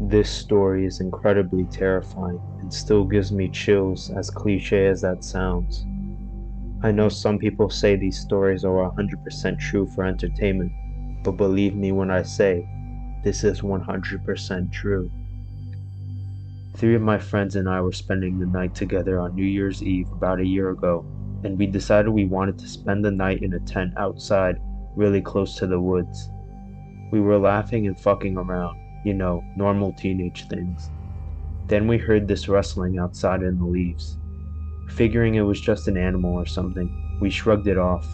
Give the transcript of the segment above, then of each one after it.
This story is incredibly terrifying and still gives me chills, as cliche as that sounds. I know some people say these stories are 100% true for entertainment, but believe me when I say, this is 100% true. Three of my friends and I were spending the night together on New Year's Eve about a year ago, and we decided we wanted to spend the night in a tent outside, really close to the woods. We were laughing and fucking around, normal teenage things. Then we heard this rustling outside in the leaves. Figuring it was just an animal or something, we shrugged it off.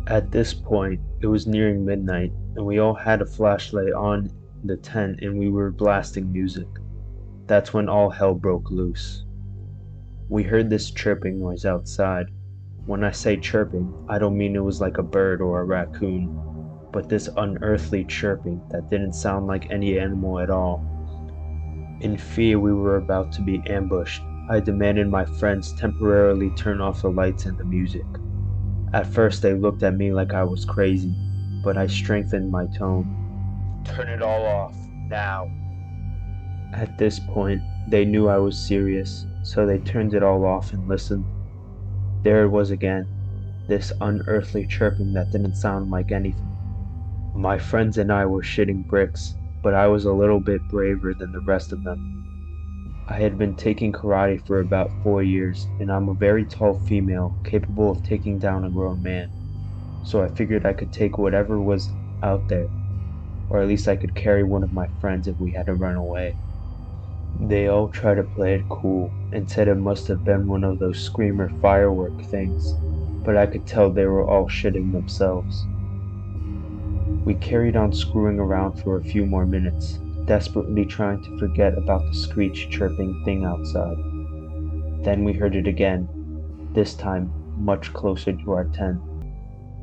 At this point, it was nearing midnight, and we all had a flashlight on the tent and we were blasting music. That's when all hell broke loose. We heard this chirping noise outside. When I say chirping, I don't mean it was like a bird or a raccoon, but this unearthly chirping that didn't sound like any animal at all. In fear we were about to be ambushed, I demanded my friends temporarily turn off the lights and the music. At first they looked at me like I was crazy, but I strengthened my tone. "Turn it all off, now." At this point, they knew I was serious, so they turned it all off and listened. There it was again, this unearthly chirping that didn't sound like anything. My friends and I were shitting bricks, but I was a little bit braver than the rest of them. I had been taking karate for about 4 years, and I'm a very tall female capable of taking down a grown man, so I figured I could take whatever was out there, or at least I could carry one of my friends if we had to run away. They all tried to play it cool and said it must have been one of those screamer firework things, but I could tell they were all shitting themselves. We carried on screwing around for a few more minutes, desperately trying to forget about the screech chirping thing outside. Then we heard it again, this time much closer to our tent.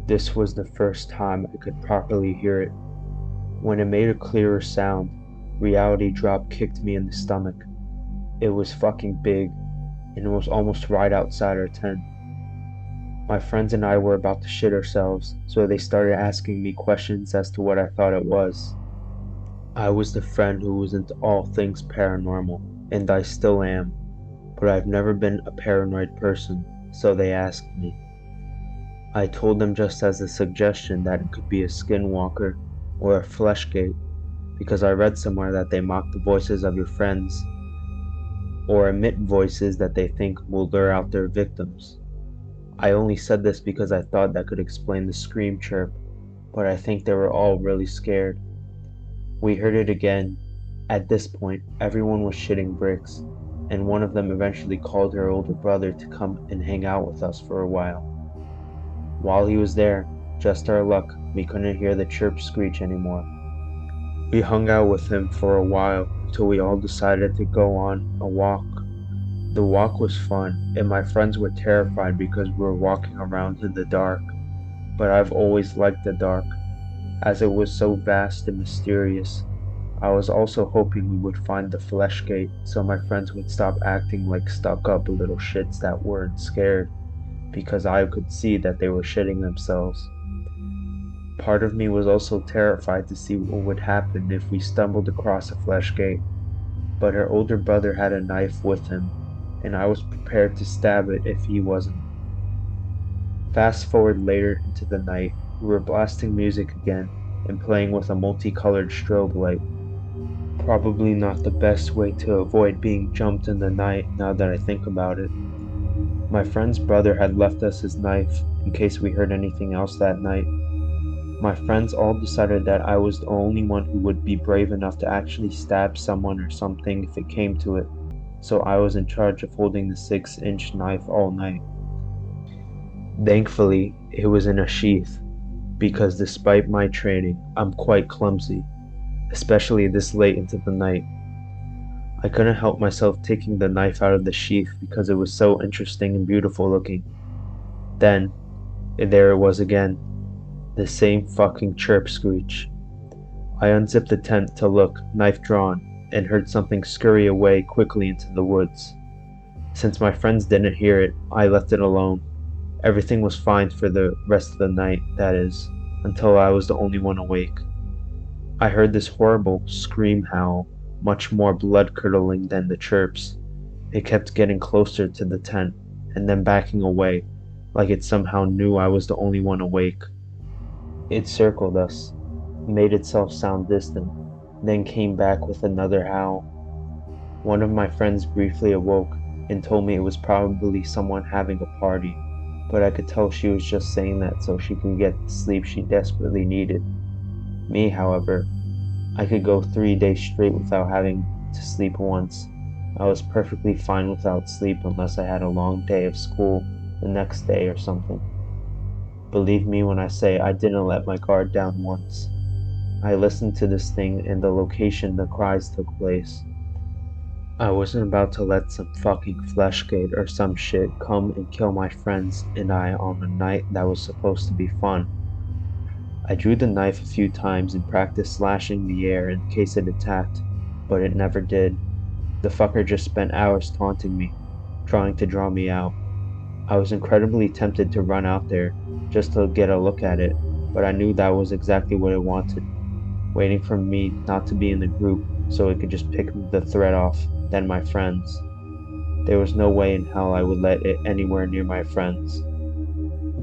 This was the first time I could properly hear it. When it made a clearer sound, reality drop kicked me in the stomach. It was fucking big, and it was almost right outside our tent. My friends and I were about to shit ourselves, so they started asking me questions as to what I thought it was. I was the friend who was into all things paranormal, and I still am, but I've never been a paranoid person, so they asked me. I told them just as a suggestion that it could be a skinwalker or a fleshgate, because I read somewhere that they mock the voices of your friends, or emit voices that they think will lure out their victims. I only said this because I thought that could explain the scream chirp, but I think they were all really scared. We heard it again. At this point, everyone was shitting bricks, and one of them eventually called her older brother to come and hang out with us for a while. While he was there, just our luck, we couldn't hear the chirp screech anymore. We hung out with him for a while until we all decided to go on a walk. The walk was fun, and my friends were terrified because we were walking around in the dark, but I've always liked the dark, as it was so vast and mysterious. I was also hoping we would find the fleshgate, so my friends would stop acting like stuck-up little shits that weren't scared, because I could see that they were shitting themselves. Part of me was also terrified to see what would happen if we stumbled across a fleshgate, but her older brother had a knife with him, and I was prepared to stab it if he wasn't. Fast forward later into the night, we were blasting music again and playing with a multicolored strobe light. Probably not the best way to avoid being jumped in the night now that I think about it. My friend's brother had left us his knife in case we heard anything else that night. My friends all decided that I was the only one who would be brave enough to actually stab someone or something if it came to it, so I was in charge of holding the 6-inch knife all night. Thankfully, it was in a sheath, because despite my training, I'm quite clumsy, especially this late into the night. I couldn't help myself taking the knife out of the sheath because it was so interesting and beautiful looking. Then, there it was again, the same fucking chirp screech. I unzipped the tent to look, knife drawn, and heard something scurry away quickly into the woods. Since my friends didn't hear it, I left it alone. Everything was fine for the rest of the night, that is, until I was the only one awake. I heard this horrible scream howl, much more blood-curdling than the chirps. It kept getting closer to the tent, and then backing away, like it somehow knew I was the only one awake. It circled us, made itself sound distant, then came back with another howl. One of my friends briefly awoke and told me it was probably someone having a party, but I could tell she was just saying that so she could get the sleep she desperately needed. Me, however, I could go 3 days straight without having to sleep once. I was perfectly fine without sleep unless I had a long day of school the next day or something. Believe me when I say I didn't let my guard down once. I listened to this thing and the location the cries took place. I wasn't about to let some fucking fleshgate or some shit come and kill my friends and I on a night that was supposed to be fun. I drew the knife a few times and practiced slashing the air in case it attacked, but it never did. The fucker just spent hours taunting me, trying to draw me out. I was incredibly tempted to run out there just to get a look at it, but I knew that was exactly what it wanted, waiting for me not to be in the group so it could just pick the threat off, then my friends. There was no way in hell I would let it anywhere near my friends.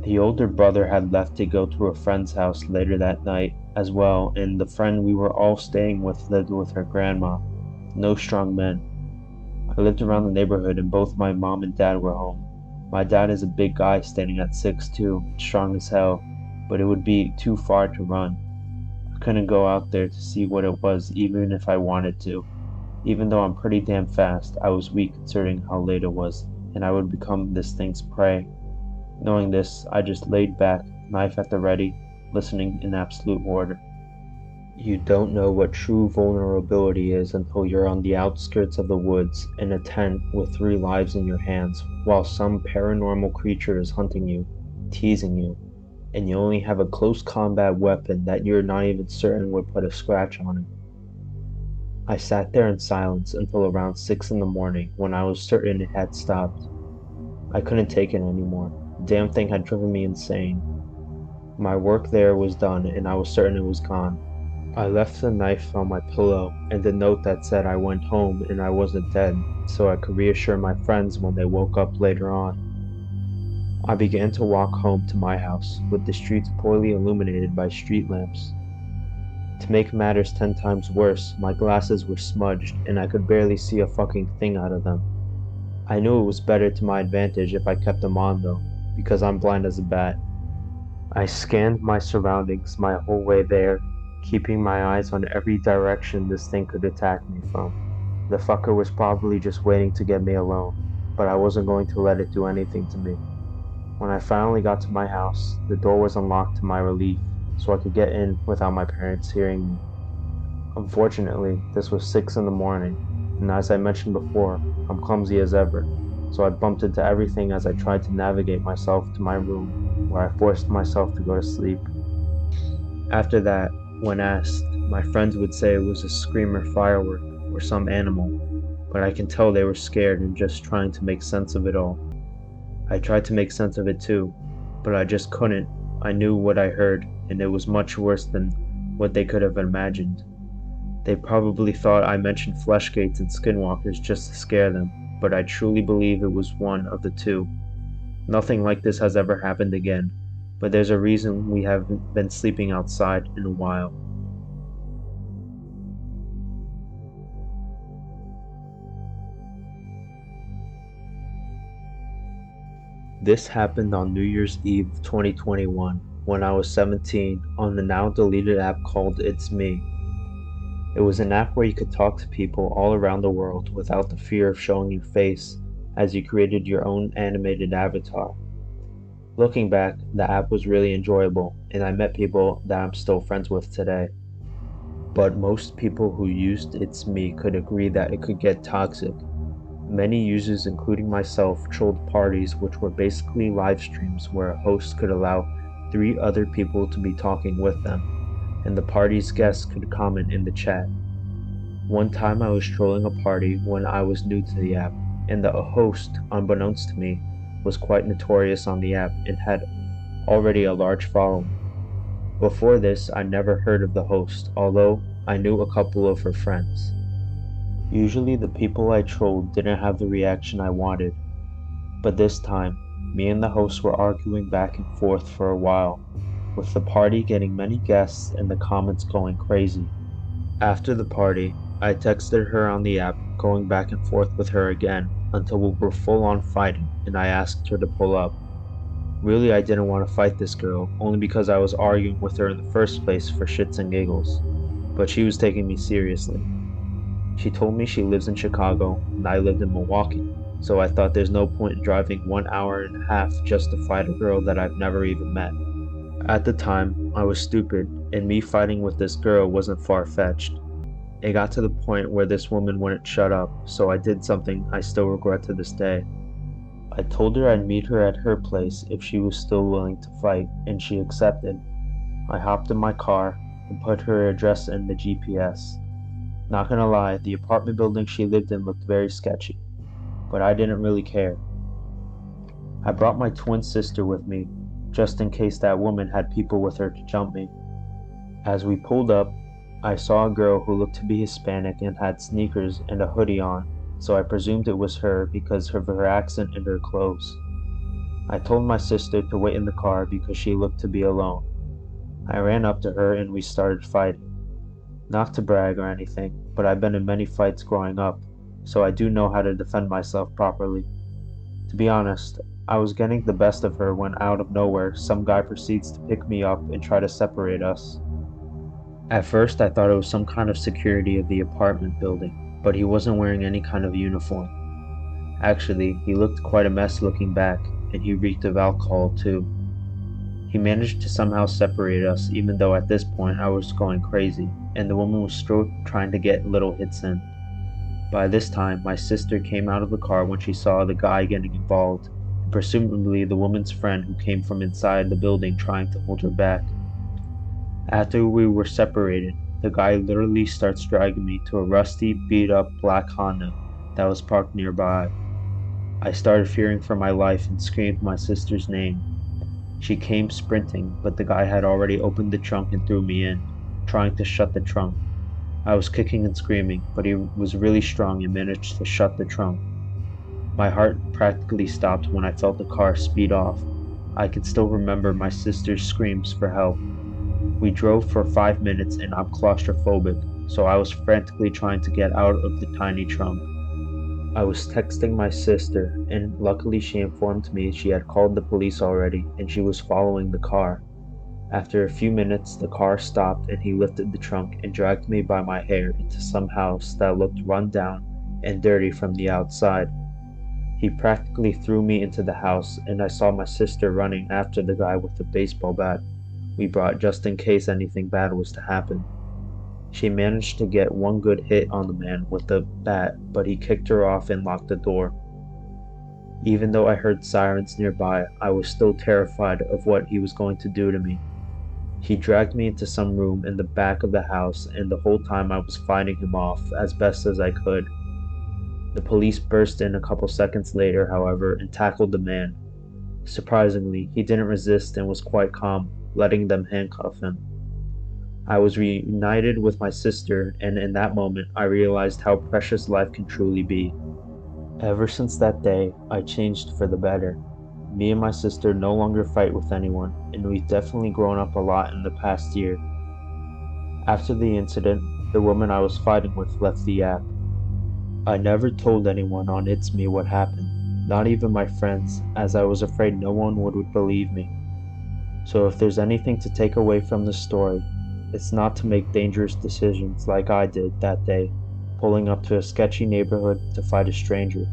The older brother had left to go to a friend's house later that night as well, and the friend we were all staying with lived with her grandma. No strong men. I lived around the neighborhood and both my mom and dad were home. My dad is a big guy standing at 6'2", strong as hell, but it would be too far to run. I couldn't go out there to see what it was even if I wanted to. Even though I'm pretty damn fast, I was weak considering how late it was, and I would become this thing's prey. Knowing this, I just laid back, knife at the ready, listening in absolute order. You don't know what true vulnerability is until you're on the outskirts of the woods in a tent with 3 lives in your hands while some paranormal creature is hunting you, teasing you, and you only have a close combat weapon that you're not even certain would put a scratch on it. I sat there in silence until around 6 in the morning when I was certain it had stopped. I couldn't take it anymore. The damn thing had driven me insane. My work there was done and I was certain it was gone. I left the knife on my pillow and the note that said I went home and I wasn't dead, so I could reassure my friends when they woke up later on. I began to walk home to my house, with the streets poorly illuminated by street lamps. To make matters 10 times worse, my glasses were smudged and I could barely see a fucking thing out of them. I knew it was better to my advantage if I kept them on though, because I'm blind as a bat. I scanned my surroundings my whole way there, keeping my eyes on every direction this thing could attack me from. The fucker was probably just waiting to get me alone, but I wasn't going to let it do anything to me. When I finally got to my house, the door was unlocked to my relief, so I could get in without my parents hearing me. Unfortunately, this was 6 in the morning, and as I mentioned before, I'm clumsy as ever, so I bumped into everything as I tried to navigate myself to my room, where I forced myself to go to sleep. After that, when asked, my friends would say it was a screamer firework or some animal, but I can tell they were scared and just trying to make sense of it all. I tried to make sense of it too, but I just couldn't. I knew what I heard, and it was much worse than what they could have imagined. They probably thought I mentioned fleshgates and skinwalkers just to scare them, but I truly believe it was one of the two. Nothing like this has ever happened again, but there's a reason we haven't been sleeping outside in a while. This happened on New Year's Eve 2021 when I was 17 on the now deleted app called It's Me. It was an app where you could talk to people all around the world without the fear of showing your face, as you created your own animated avatar. Looking back, the app was really enjoyable, and I met people that I'm still friends with today. But most people who used It's Me could agree that it could get toxic. Many users, including myself, trolled parties which were basically live streams where a host could allow 3 other people to be talking with them, and the party's guests could comment in the chat. One time I was trolling a party when I was new to the app, and the host, unbeknownst to me, was quite notorious on the app and had already a large following. Before this, I never heard of the host, although I knew a couple of her friends. Usually the people I trolled didn't have the reaction I wanted, but this time, me and the host were arguing back and forth for a while, with the party getting many guests and the comments going crazy. After the party, I texted her on the app, going back and forth with her again until we were full on fighting and I asked her to pull up. Really, I didn't want to fight this girl, only because I was arguing with her in the first place for shits and giggles, but she was taking me seriously. She told me she lives in Chicago and I lived in Milwaukee, so I thought there's no point in driving 1 hour and a half just to fight a girl that I've never even met. At the time, I was stupid, and me fighting with this girl wasn't far-fetched. It got to the point where this woman wouldn't shut up, so I did something I still regret to this day. I told her I'd meet her at her place if she was still willing to fight, and she accepted. I hopped in my car and put her address in the GPS. Not gonna lie, the apartment building she lived in looked very sketchy, but I didn't really care. I brought my twin sister with me, just in case that woman had people with her to jump me. As we pulled up, I saw a girl who looked to be Hispanic and had sneakers and a hoodie on, so I presumed it was her because of her accent and her clothes. I told my sister to wait in the car because she looked to be alone. I ran up to her and we started fighting. Not to brag or anything, but I've been in many fights growing up, so I do know how to defend myself properly. To be honest, I was getting the best of her when out of nowhere some guy proceeds to pick me up and try to separate us. At first I thought it was some kind of security of the apartment building, but he wasn't wearing any kind of uniform. Actually, he looked quite a mess looking back, and he reeked of alcohol too. He managed to somehow separate us even though at this point I was going crazy, and the woman was still trying to get little hits in. By this time, my sister came out of the car when she saw the guy getting involved, and presumably the woman's friend who came from inside the building trying to hold her back. After we were separated, the guy literally starts dragging me to a rusty, beat-up black Honda that was parked nearby. I started fearing for my life and screamed my sister's name. She came sprinting, but the guy had already opened the trunk and threw me in, trying to shut the trunk. I was kicking and screaming, but he was really strong and managed to shut the trunk. My heart practically stopped when I felt the car speed off. I can still remember my sister's screams for help. We drove for 5 minutes and I'm claustrophobic, so I was frantically trying to get out of the tiny trunk. I was texting my sister, and luckily she informed me she had called the police already and she was following the car. After a few minutes, the car stopped and he lifted the trunk and dragged me by my hair into some house that looked run down and dirty from the outside. He practically threw me into the house, and I saw my sister running after the guy with the baseball bat we brought just in case anything bad was to happen. She managed to get one good hit on the man with the bat, but he kicked her off and locked the door. Even though I heard sirens nearby, I was still terrified of what he was going to do to me. He dragged me into some room in the back of the house, and the whole time I was fighting him off as best as I could. The police burst in a couple seconds later, however, and tackled the man. Surprisingly, he didn't resist and was quite calm, letting them handcuff him. I was reunited with my sister, and in that moment I realized how precious life can truly be. Ever since that day, I changed for the better. Me and my sister no longer fight with anyone, and we've definitely grown up a lot in the past year. After the incident, the woman I was fighting with left the app. I never told anyone on It's Me what happened, not even my friends, as I was afraid no one would believe me. So if there's anything to take away from this story, it's not to make dangerous decisions like I did that day, pulling up to a sketchy neighborhood to fight a stranger.